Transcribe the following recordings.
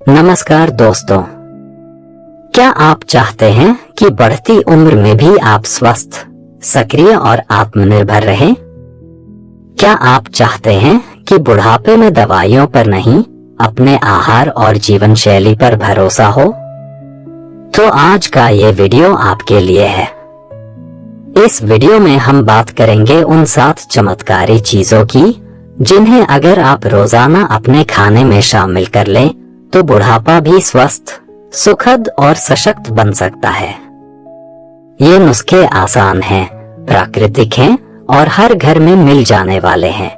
नमस्कार दोस्तों, क्या आप चाहते हैं कि बढ़ती उम्र में भी आप स्वस्थ, सक्रिय और आत्मनिर्भर रहें? क्या आप चाहते हैं कि बुढ़ापे में दवाइयों पर नहीं, अपने आहार और जीवन शैली पर भरोसा हो? तो आज का ये वीडियो आपके लिए है। इस वीडियो में हम बात करेंगे उन 7 चमत्कारी चीजों की जिन्हें अगर आप रोजाना अपने खाने में शामिल कर लें तो बुढ़ापा भी स्वस्थ, सुखद और सशक्त बन सकता है। ये नुस्खे आसान हैं, प्राकृतिक हैं और हर घर में मिल जाने वाले हैं।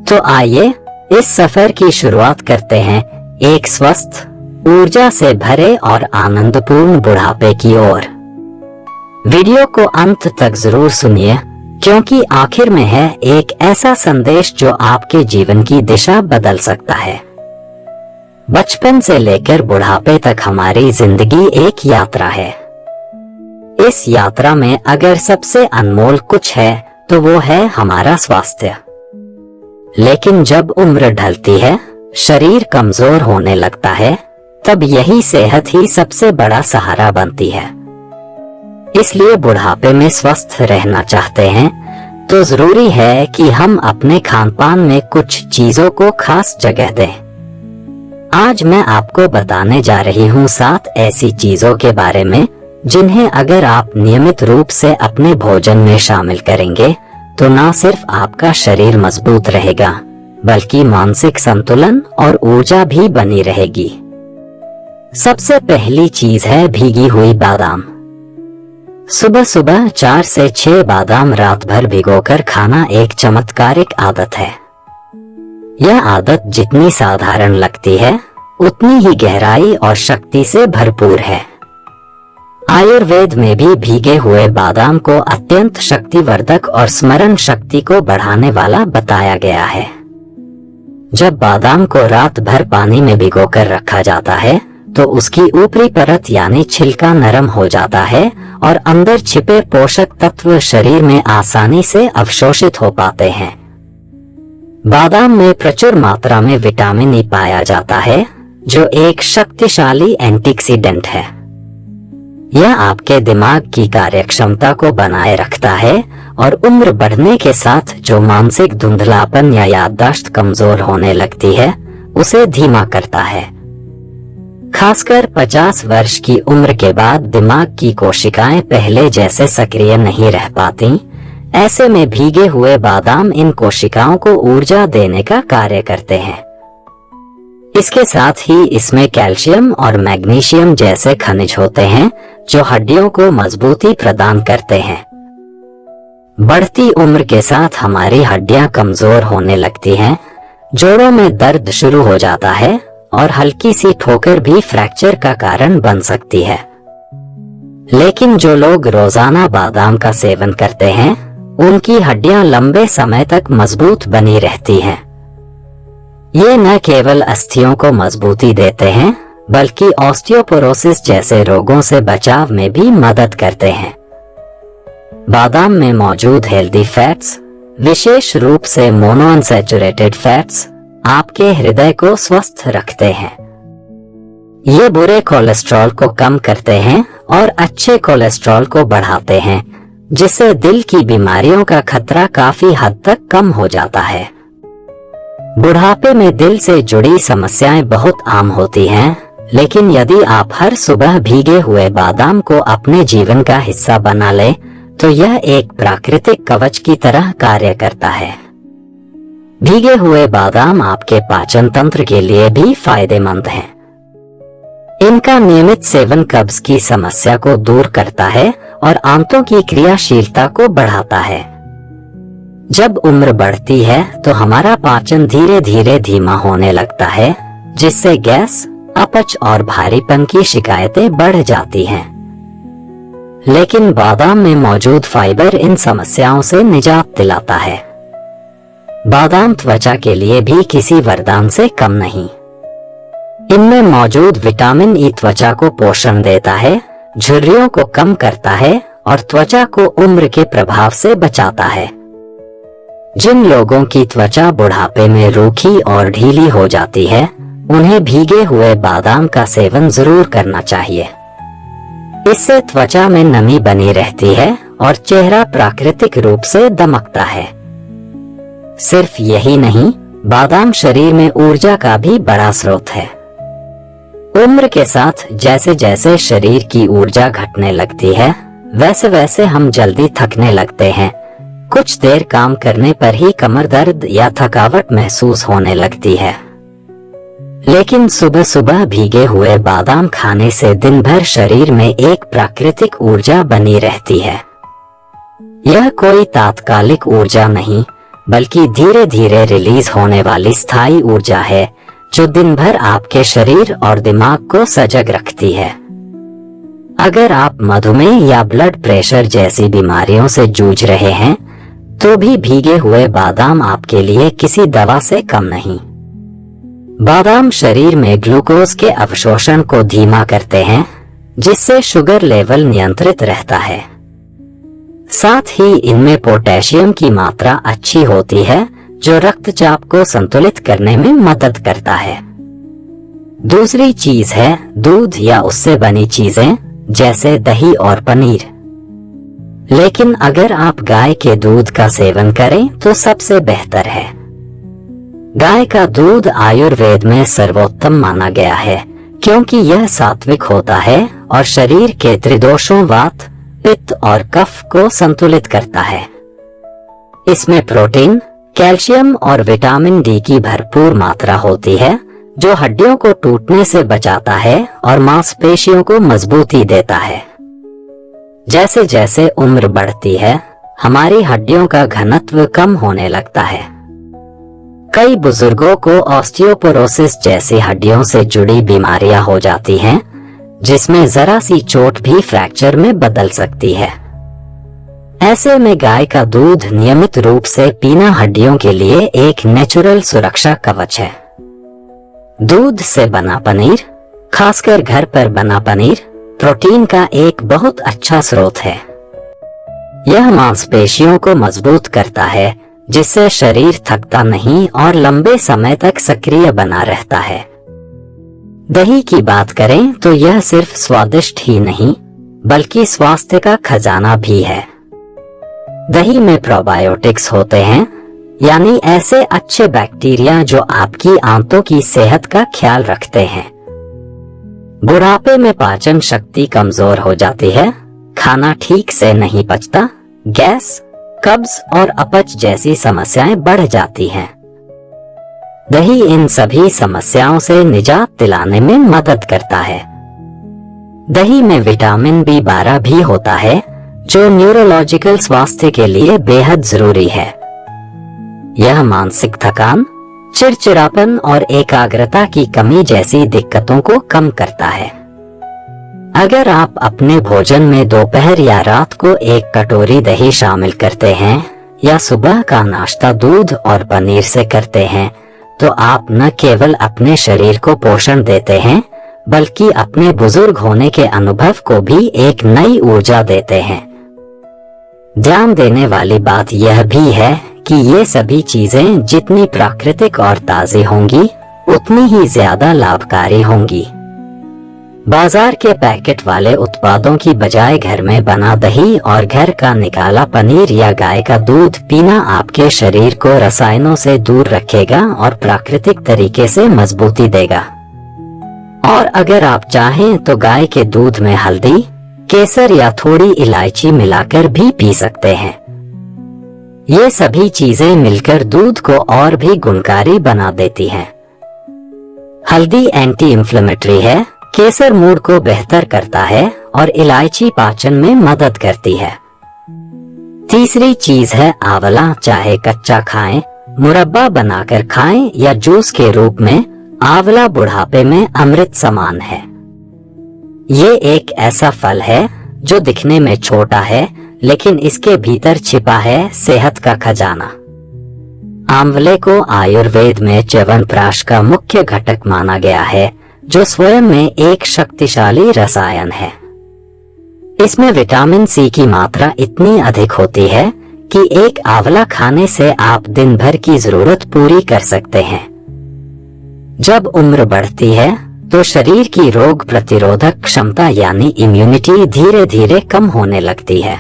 तो आइए इस सफर की शुरुआत करते हैं एक स्वस्थ, ऊर्जा से भरे और आनंदपूर्ण बुढ़ापे की ओर। वीडियो को अंत तक जरूर सुनिए, क्योंकि आखिर में है एक ऐसा संदेश जो आपके जीवन की दिशा बदल सकता है। बचपन से लेकर बुढ़ापे तक हमारी जिंदगी एक यात्रा है। इस यात्रा में अगर सबसे अनमोल कुछ है तो वो है हमारा स्वास्थ्य। लेकिन जब उम्र ढलती है, शरीर कमजोर होने लगता है, तब यही सेहत ही सबसे बड़ा सहारा बनती है। इसलिए बुढ़ापे में स्वस्थ रहना चाहते हैं तो जरूरी है कि हम अपने खानपान में कुछ चीजों को खास जगह दें। आज मैं आपको बताने जा रही हूँ 7 ऐसी चीजों के बारे में जिन्हें अगर आप नियमित रूप से अपने भोजन में शामिल करेंगे तो न सिर्फ आपका शरीर मजबूत रहेगा, बल्कि मानसिक संतुलन और ऊर्जा भी बनी रहेगी। सबसे पहली चीज है भीगी हुई बादाम। सुबह सुबह 4 से 6 बादाम रात भर भिगोकर खाना एक चमत्कारिक आदत है। यह आदत जितनी साधारण लगती है, उतनी ही गहराई और शक्ति से भरपूर है। आयुर्वेद में भी भीगे हुए बादाम को अत्यंत शक्तिवर्धक और स्मरण शक्ति को बढ़ाने वाला बताया गया है। जब बादाम को रात भर पानी में भिगोकर रखा जाता है तो उसकी ऊपरी परत यानी छिलका नरम हो जाता है और अंदर छिपे पोषक तत्व शरीर में आसानी से अवशोषित हो पाते हैं। बादाम में प्रचुर मात्रा में विटामिन ई पाया जाता है, जो एक शक्तिशाली एंटीऑक्सीडेंट है। यह आपके दिमाग की कार्यक्षमता को बनाए रखता है और उम्र बढ़ने के साथ जो मानसिक धुंधलापन या याददाश्त कमजोर होने लगती है, उसे धीमा करता है। खासकर 50 वर्ष की उम्र के बाद दिमाग की कोशिकाएं पहले जैसे सक्रिय नहीं रह पाती। ऐसे में भीगे हुए बादाम इन कोशिकाओं को ऊर्जा देने का कार्य करते हैं। इसके साथ ही इसमें कैल्शियम और मैग्नीशियम जैसे खनिज होते हैं जो हड्डियों को मजबूती प्रदान करते हैं। बढ़ती उम्र के साथ हमारी हड्डियां कमजोर होने लगती हैं, जोड़ों में दर्द शुरू हो जाता है और हल्की सी ठोकर भी फ्रैक्चर का कारण बन सकती है। लेकिन जो लोग रोजाना बादाम का सेवन करते हैं, उनकी हड्डियां लंबे समय तक मजबूत बनी रहती हैं। ये न केवल अस्थियों को मजबूती देते हैं, बल्कि ऑस्टियोपोरोसिस जैसे रोगों से बचाव में भी मदद करते हैं। बादाम में मौजूद हेल्दी फैट्स, विशेष रूप से मोनोअनसैचुरेटेड फैट्स, आपके हृदय को स्वस्थ रखते हैं। ये बुरे कोलेस्ट्रॉल को कम करते हैं और अच्छे कोलेस्ट्रॉल को बढ़ाते हैं, जिससे दिल की बीमारियों का खतरा काफी हद तक कम हो जाता है। बुढ़ापे में दिल से जुड़ी समस्याएं बहुत आम होती हैं, लेकिन यदि आप हर सुबह भीगे हुए बादाम को अपने जीवन का हिस्सा बना लें, तो यह एक प्राकृतिक कवच की तरह कार्य करता है। भीगे हुए बादाम आपके पाचन तंत्र के लिए भी फायदेमंद हैं। इनका नियमित सेवन कब्ज की समस्या को दूर करता है और आंतों की क्रियाशीलता को बढ़ाता है। जब उम्र बढ़ती है तो हमारा पाचन धीरे धीरे धीमा होने लगता है, जिससे गैस, अपच और भारीपन की शिकायतें बढ़ जाती हैं। लेकिन बादाम में मौजूद फाइबर इन समस्याओं से निजात दिलाता है। बादाम त्वचा के लिए भी किसी वरदान से कम नहीं। इनमें मौजूद विटामिन ई त्वचा को पोषण देता है, झुर्रियों को कम करता है और त्वचा को उम्र के प्रभाव से बचाता है। जिन लोगों की त्वचा बुढ़ापे में रूखी और ढीली हो जाती है, उन्हें भीगे हुए बादाम का सेवन जरूर करना चाहिए। इससे त्वचा में नमी बनी रहती है और चेहरा प्राकृतिक रूप से दमकता है। सिर्फ यही नहीं, बादाम शरीर में ऊर्जा का भी बड़ा स्रोत है। उम्र के साथ जैसे जैसे शरीर की ऊर्जा घटने लगती है, वैसे वैसे हम जल्दी थकने लगते हैं। कुछ देर काम करने पर ही कमर दर्द या थकावट महसूस होने लगती है। लेकिन सुबह सुबह भीगे हुए बादाम खाने से दिन भर शरीर में एक प्राकृतिक ऊर्जा बनी रहती है। यह कोई तात्कालिक ऊर्जा नहीं, बल्कि धीरे धीरे रिलीज होने वाली स्थायी ऊर्जा है, जो दिन भर आपके शरीर और दिमाग को सजग रखती है। अगर आप मधुमेह या ब्लड प्रेशर जैसी बीमारियों से जूझ रहे हैं, तो भी भीगे हुए बादाम आपके लिए किसी दवा से कम नहीं। बादाम शरीर में ग्लूकोज के अवशोषण को धीमा करते हैं, जिससे शुगर लेवल नियंत्रित रहता है। साथ ही इनमें पोटेशियम की मात्रा अच्छी होती है, जो रक्तचाप को संतुलित करने में मदद करता है। दूसरी चीज है दूध या उससे बनी चीजें, जैसे दही और पनीर। लेकिन अगर आप गाय के दूध का सेवन करें तो सबसे बेहतर है। गाय का दूध आयुर्वेद में सर्वोत्तम माना गया है, क्योंकि यह सात्विक होता है और शरीर के त्रिदोषों वात, पित्त और कफ को संतुलित करता है। इसमें प्रोटीन, कैल्शियम और विटामिन डी की भरपूर मात्रा होती है, जो हड्डियों को टूटने से बचाता है और मांसपेशियों को मजबूती देता है। जैसे जैसे उम्र बढ़ती है, हमारी हड्डियों का घनत्व कम होने लगता है। कई बुजुर्गों को ऑस्टियोपोरोसिस जैसी हड्डियों से जुड़ी बीमारियां हो जाती हैं, जिसमें जरा सी चोट भी फ्रैक्चर में बदल सकती है। ऐसे में गाय का दूध नियमित रूप से पीना हड्डियों के लिए एक नेचुरल सुरक्षा कवच है। दूध से बना पनीर, खासकर घर पर बना पनीर, प्रोटीन का एक बहुत अच्छा स्रोत है। यह मांसपेशियों को मजबूत करता है, जिससे शरीर थकता नहीं और लंबे समय तक सक्रिय बना रहता है। दही की बात करें तो यह सिर्फ स्वादिष्ट ही नहीं, बल्कि स्वास्थ्य का खजाना भी है। दही में प्रोबायोटिक्स होते हैं, यानी ऐसे अच्छे बैक्टीरिया जो आपकी आंतों की सेहत का ख्याल रखते हैं। बुढ़ापे में पाचन शक्ति कमजोर हो जाती है, खाना ठीक से नहीं पचता, गैस, कब्ज और अपच जैसी समस्याएं बढ़ जाती हैं। दही इन सभी समस्याओं से निजात दिलाने में मदद करता है। दही में विटामिन B12 भी होता है, जो न्यूरोलॉजिकल स्वास्थ्य के लिए बेहद जरूरी है। यह मानसिक थकान, चिड़चिड़ापन और एकाग्रता की कमी जैसी दिक्कतों को कम करता है। अगर आप अपने भोजन में दोपहर या रात को एक कटोरी दही शामिल करते हैं, या सुबह का नाश्ता दूध और पनीर से करते हैं, तो आप न केवल अपने शरीर को पोषण देते हैं, बल्कि अपने बुजुर्ग होने के अनुभव को भी एक नई ऊर्जा देते हैं। ध्यान देने वाली बात यह भी है कि ये सभी चीजें जितनी प्राकृतिक और ताजी होंगी, उतनी ही ज्यादा लाभकारी होंगी। बाजार के पैकेट वाले उत्पादों की बजाय घर में बना दही और घर का निकाला पनीर या गाय का दूध पीना आपके शरीर को रसायनों से दूर रखेगा और प्राकृतिक तरीके से मजबूती देगा। और अगर आप चाहें तो गाय के दूध में हल्दी, केसर या थोड़ी इलायची मिलाकर भी पी सकते हैं। ये सभी चीजें मिलकर दूध को और भी गुणकारी बना देती हैं। हल्दी एंटी इंफ्लेमेटरी है, केसर मूड को बेहतर करता है और इलायची पाचन में मदद करती है। तीसरी चीज है आंवला। चाहे कच्चा खाएं, मुरब्बा बनाकर खाएं या जूस के रूप में, आंवला बुढ़ापे में अमृत समान है। ये एक ऐसा फल है जो दिखने में छोटा है, लेकिन इसके भीतर छिपा है सेहत का खजाना। आंवले को आयुर्वेद में च्यवनप्राश का मुख्य घटक माना गया है, जो स्वयं में एक शक्तिशाली रसायन है। इसमें विटामिन सी की मात्रा इतनी अधिक होती है कि एक आंवला खाने से आप दिन भर की जरूरत पूरी कर सकते हैं। जब उम्र बढ़ती है तो शरीर की रोग प्रतिरोधक क्षमता यानी इम्यूनिटी धीरे धीरे कम होने लगती है।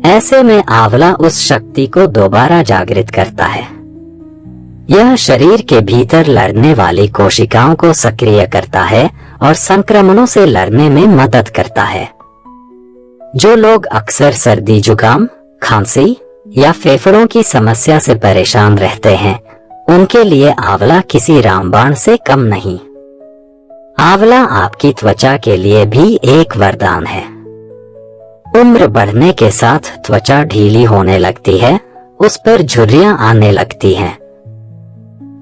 ऐसे में आंवला उस शक्ति को दोबारा जागृत करता है। यह शरीर के भीतर लड़ने वाली कोशिकाओं को सक्रिय करता है और संक्रमणों से लड़ने में मदद करता है। जो लोग अक्सर सर्दी, जुकाम, खांसी या फेफड़ों की समस्या से परेशान रहते हैं, उनके लिए आंवला किसी रामबाण से कम नहीं। आंवला आपकी त्वचा के लिए भी एक वरदान है। उम्र बढ़ने के साथ त्वचा ढीली होने लगती है, उस पर झुर्रियां आने लगती हैं।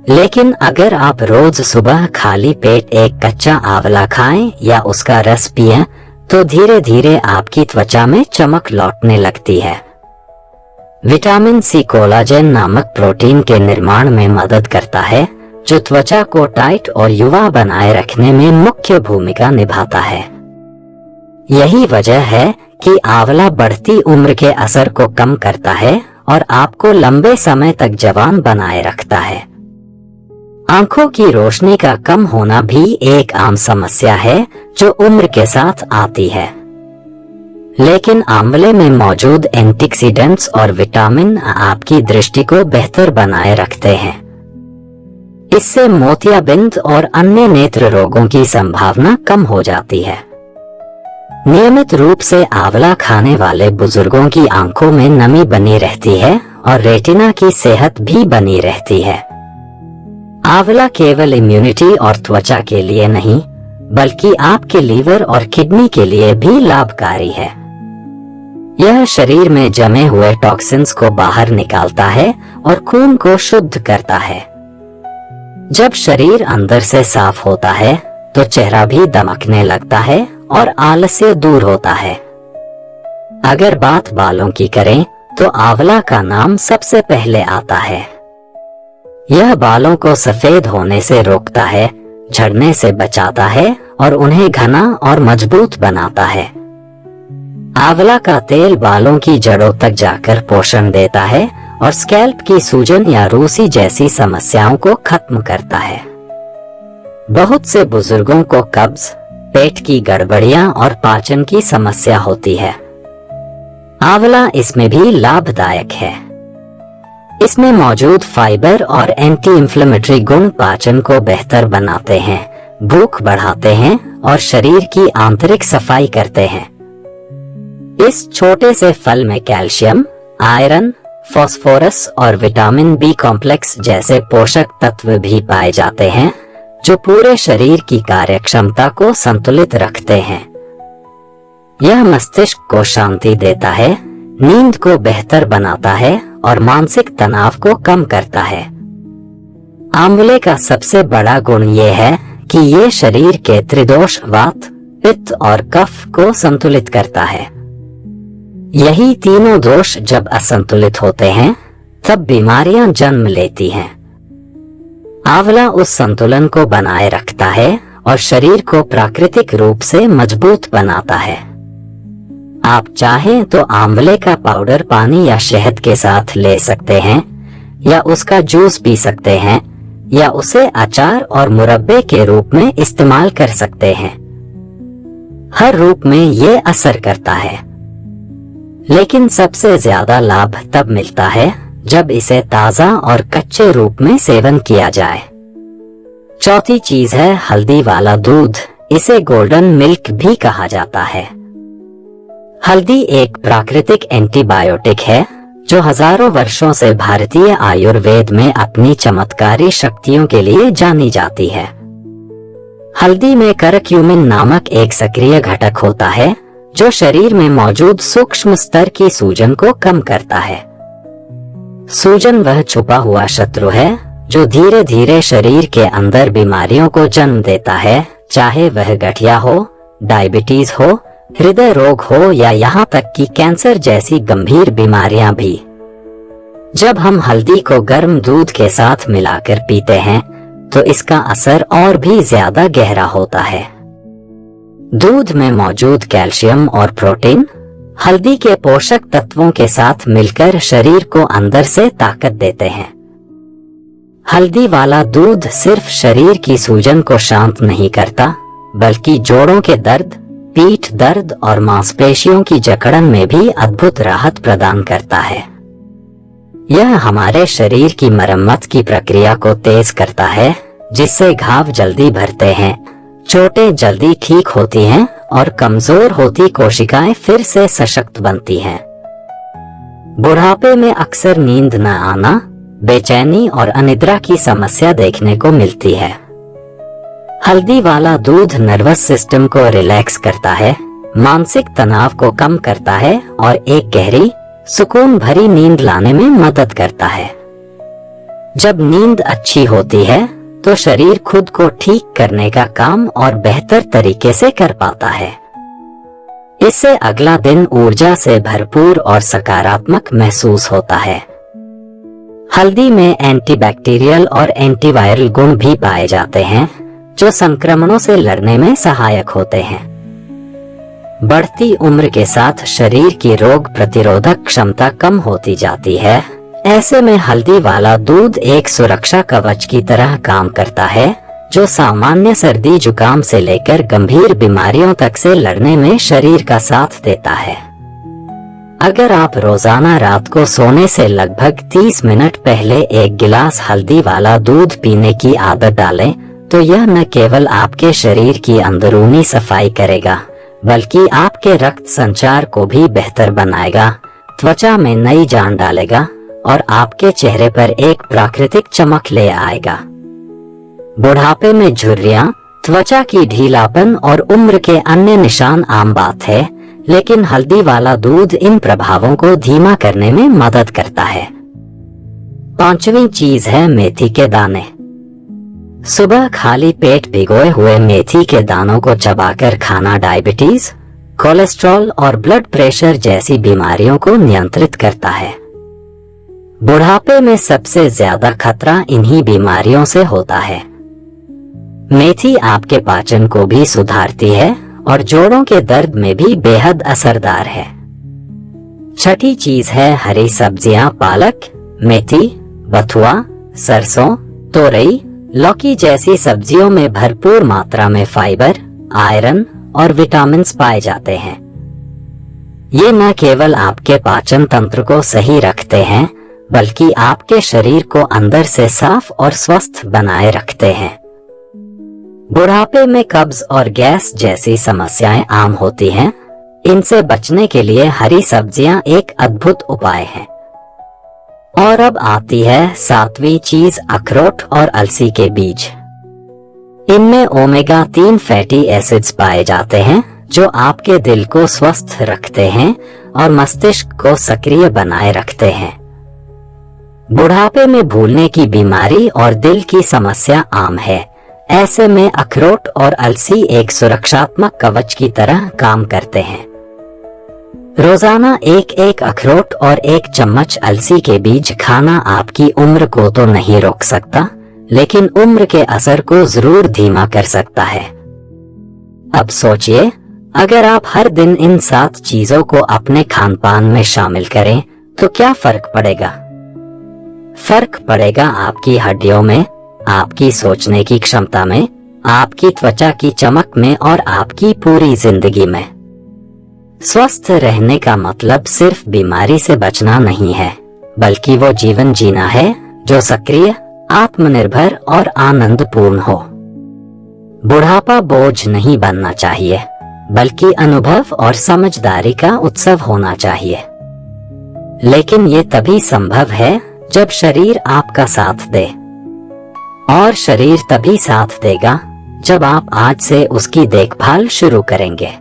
लेकिन अगर आप रोज सुबह खाली पेट एक कच्चा आंवला खाएं या उसका रस पिएं, तो धीरे धीरे आपकी त्वचा में चमक लौटने लगती है। विटामिन सी कोलाजेन नामक प्रोटीन के निर्माण में मदद करता है, जो त्वचा को टाइट और युवा बनाए रखने में मुख्य भूमिका निभाता है। यही वजह है कि आंवला बढ़ती उम्र के असर को कम करता है और आपको लंबे समय तक जवान बनाए रखता है। आंखों की रोशनी का कम होना भी एक आम समस्या है जो उम्र के साथ आती है, लेकिन आंवले में मौजूद एंटीऑक्सीडेंट्स और विटामिन आपकी दृष्टि को बेहतर बनाए रखते हैं। इससे मोतियाबिंद और अन्य नेत्र रोगों की संभावना कम हो जाती है। नियमित रूप से आंवला खाने वाले बुजुर्गों की आंखों में नमी बनी रहती है और रेटिना की सेहत भी बनी रहती है। आंवला केवल इम्यूनिटी और त्वचा के लिए नहीं, बल्कि आपके लीवर और किडनी के लिए भी लाभकारी है। यह शरीर में जमे हुए टॉक्सिन्स को बाहर निकालता है और खून को शुद्ध करता है। जब शरीर अंदर से साफ होता है तो चेहरा भी दमकने लगता है और आलस्य दूर होता है। अगर बात बालों की करें तो आंवला का नाम सबसे पहले आता है। यह बालों को सफेद होने से रोकता है, झड़ने से बचाता है और उन्हें घना और मजबूत बनाता है। आंवला का तेल बालों की जड़ों तक जाकर पोषण देता है और स्कैल्प की सूजन या रूसी जैसी समस्याओं को खत्म करता है। बहुत से बुजुर्गों को कब्ज, पेट की गड़बड़ियां और पाचन की समस्या होती है। आंवला इसमें भी लाभदायक है। इसमें मौजूद फाइबर और एंटी इंफ्लेमेटरी गुण पाचन को बेहतर बनाते हैं, भूख बढ़ाते हैं और शरीर की आंतरिक सफाई करते हैं। इस छोटे से फल में कैल्शियम, आयरन, फास्फोरस और विटामिन बी कॉम्प्लेक्स जैसे पोषक तत्व भी पाए जाते हैं, जो पूरे शरीर की कार्यक्षमता को संतुलित रखते हैं। यह मस्तिष्क को शांति देता है, नींद को बेहतर बनाता है और मानसिक तनाव को कम करता है। आंवले का सबसे बड़ा गुण यह है कि ये शरीर के त्रिदोष वात, पित्त और कफ को संतुलित करता है। यही तीनों दोष जब असंतुलित होते हैं तब बीमारियां जन्म लेती हैं। आंवला उस संतुलन को बनाए रखता है और शरीर को प्राकृतिक रूप से मजबूत बनाता है। आप चाहें तो आंवले का पाउडर पानी या शहद के साथ ले सकते हैं, या उसका जूस पी सकते हैं, या उसे अचार और मुरब्बे के रूप में इस्तेमाल कर सकते हैं। हर रूप में ये असर करता है, लेकिन सबसे ज्यादा लाभ तब मिलता है जब इसे ताजा और कच्चे रूप में सेवन किया जाए। चौथी चीज है हल्दी वाला दूध। इसे गोल्डन मिल्क भी कहा जाता है। हल्दी एक प्राकृतिक एंटीबायोटिक है जो हजारों वर्षों से भारतीय आयुर्वेद में अपनी चमत्कारी शक्तियों के लिए जानी जाती है। हल्दी में करक्यूमिन नामक एक सक्रिय घटक होता है जो शरीर में मौजूद सूक्ष्म स्तर की सूजन को कम करता है। सूजन वह छुपा हुआ शत्रु है जो धीरे धीरे शरीर के अंदर बीमारियों को जन्म देता है, चाहे वह गठिया हो, डायबिटीज हो, हृदय रोग हो या यहाँ तक कि कैंसर जैसी गंभीर बीमारियां भी। जब हम हल्दी को गर्म दूध के साथ मिलाकर पीते हैं तो इसका असर और भी ज्यादा गहरा होता है। दूध में मौजूद कैल्शियम और प्रोटीन हल्दी के पोषक तत्वों के साथ मिलकर शरीर को अंदर से ताकत देते हैं। हल्दी वाला दूध सिर्फ शरीर की सूजन को शांत नहीं करता, बल्कि जोड़ों के दर्द, पीठ दर्द और मांसपेशियों की जकड़न में भी अद्भुत राहत प्रदान करता है। यह हमारे शरीर की मरम्मत की प्रक्रिया को तेज करता है, जिससे घाव जल्दी भरते हैं, चोटें जल्दी ठीक होती हैं और कमजोर होती कोशिकाएं फिर से सशक्त बनती हैं। बुढ़ापे में अक्सर नींद न आना, बेचैनी और अनिद्रा की समस्या देखने को मिलती है। हल्दी वाला दूध नर्वस सिस्टम को रिलैक्स करता है, मानसिक तनाव को कम करता है और एक गहरी, सुकून भरी नींद लाने में मदद करता है। जब नींद अच्छी होती है तो शरीर खुद को ठीक करने का काम और बेहतर तरीके से कर पाता है। इससे अगला दिन ऊर्जा से भरपूर और सकारात्मक महसूस होता है। हल्दी में एंटीबैक्टीरियल और एंटीवायरल गुण भी पाए जाते हैं, जो संक्रमणों से लड़ने में सहायक होते हैं। बढ़ती उम्र के साथ शरीर की रोग प्रतिरोधक क्षमता कम होती जाती है। ऐसे में हल्दी वाला दूध एक सुरक्षा कवच की तरह काम करता है, जो सामान्य सर्दी जुकाम से लेकर गंभीर बीमारियों तक से लड़ने में शरीर का साथ देता है। अगर आप रोजाना रात को सोने से लगभग 30 मिनट पहले एक गिलास हल्दी वाला दूध पीने की आदत डालें, तो यह न केवल आपके शरीर की अंदरूनी सफाई करेगा, बल्कि आपके रक्त संचार को भी बेहतर बनाएगा, त्वचा में नई जान डालेगा और आपके चेहरे पर एक प्राकृतिक चमक ले आएगा। बुढ़ापे में झुर्रियां, त्वचा की ढीलापन और उम्र के अन्य निशान आम बात है, लेकिन हल्दी वाला दूध इन प्रभावों को धीमा करने में मदद करता है। पांचवी चीज है मेथी के दाने। सुबह खाली पेट भिगोए हुए मेथी के दानों को चबाकर खाना डायबिटीज, कोलेस्ट्रॉल और ब्लड प्रेशर जैसी बीमारियों को नियंत्रित करता है। बुढ़ापे में सबसे ज्यादा खतरा इन्हीं बीमारियों से होता है। मेथी आपके पाचन को भी सुधारती है और जोड़ों के दर्द में भी बेहद असरदार है। छठी चीज है हरी सब्जियां। पालक, मेथी, बथुआ, सरसों, तोरई, लौकी जैसी सब्जियों में भरपूर मात्रा में फाइबर, आयरन और विटामिन्स पाए जाते हैं। ये न केवल आपके पाचन तंत्र को सही रखते हैं, बल्कि आपके शरीर को अंदर से साफ और स्वस्थ बनाए रखते हैं। बुढ़ापे में कब्ज और गैस जैसी समस्याएं आम होती हैं। इनसे बचने के लिए हरी सब्जियां एक अद्भुत उपाय है। और अब आती है सातवीं चीज, अखरोट और अलसी के बीज। इनमें ओमेगा 3 फैटी एसिड्स पाए जाते हैं, जो आपके दिल को स्वस्थ रखते हैं और मस्तिष्क को सक्रिय बनाए रखते हैं। बुढ़ापे में भूलने की बीमारी और दिल की समस्या आम है। ऐसे में अखरोट और अलसी एक सुरक्षात्मक कवच की तरह काम करते हैं। रोजाना एक एक अखरोट और एक चम्मच अलसी के बीज खाना आपकी उम्र को तो नहीं रोक सकता, लेकिन उम्र के असर को जरूर धीमा कर सकता है। अब सोचिए, अगर आप हर दिन इन 7 चीजों को अपने खानपान में शामिल करें तो क्या फर्क पड़ेगा? फर्क पड़ेगा आपकी हड्डियों में, आपकी सोचने की क्षमता में, आपकी त्वचा की चमक में और आपकी पूरी जिंदगी में। स्वस्थ रहने का मतलब सिर्फ बीमारी से बचना नहीं है, बल्कि वो जीवन जीना है जो सक्रिय, आत्मनिर्भर और आनंदपूर्ण हो। बुढ़ापा बोझ नहीं बनना चाहिए, बल्कि अनुभव और समझदारी का उत्सव होना चाहिए। लेकिन ये तभी संभव है जब शरीर आपका साथ दे, और शरीर तभी साथ देगा जब आप आज से उसकी देखभाल शुरू करेंगे।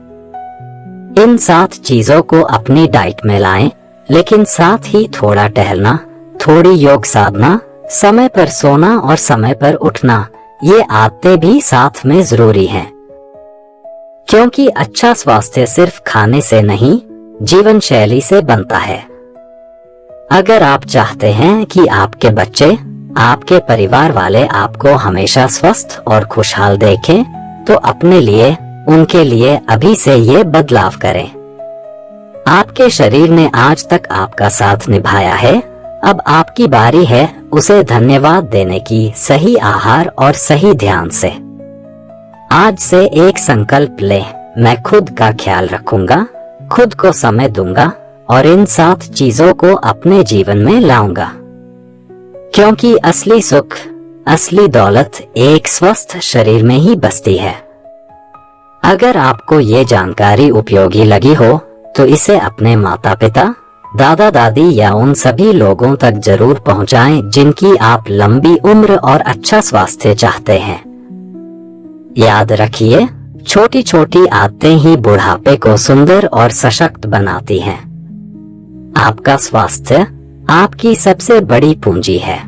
इन 7 चीजों को अपनी डाइट में लाएं, लेकिन साथ ही थोड़ा टहलना, थोड़ी योग साधना, समय पर सोना और समय पर उठना, ये आदतें भी साथ में जरूरी हैं। क्योंकि अच्छा स्वास्थ्य सिर्फ खाने से नहीं, जीवन शैली से बनता है। अगर आप चाहते हैं कि आपके बच्चे, आपके परिवार वाले आपको हमेशा स्वस्थ और खुशहाल देखें, तो अपने लिए, उनके लिए अभी से ये बदलाव करें। आपके शरीर ने आज तक आपका साथ निभाया है, अब आपकी बारी है उसे धन्यवाद देने की, सही आहार और सही ध्यान से। आज से एक संकल्प ले, मैं खुद का ख्याल रखूंगा, खुद को समय दूंगा और इन 7 चीजों को अपने जीवन में लाऊंगा। क्योंकि असली सुख, असली दौलत एक स्वस्थ शरीर में ही बसती है। अगर आपको ये जानकारी उपयोगी लगी हो तो इसे अपने माता पिता, दादा दादी या उन सभी लोगों तक जरूर पहुंचाएं जिनकी आप लंबी उम्र और अच्छा स्वास्थ्य चाहते हैं। याद रखिए, छोटी छोटी आदतें ही बुढ़ापे को सुंदर और सशक्त बनाती हैं। आपका स्वास्थ्य आपकी सबसे बड़ी पूंजी है।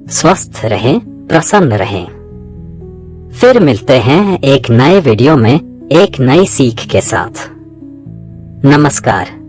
स्वस्थ रहें, प्रसन्न रहें। फिर मिलते हैं एक नए वीडियो में एक नई सीख के साथ। नमस्कार।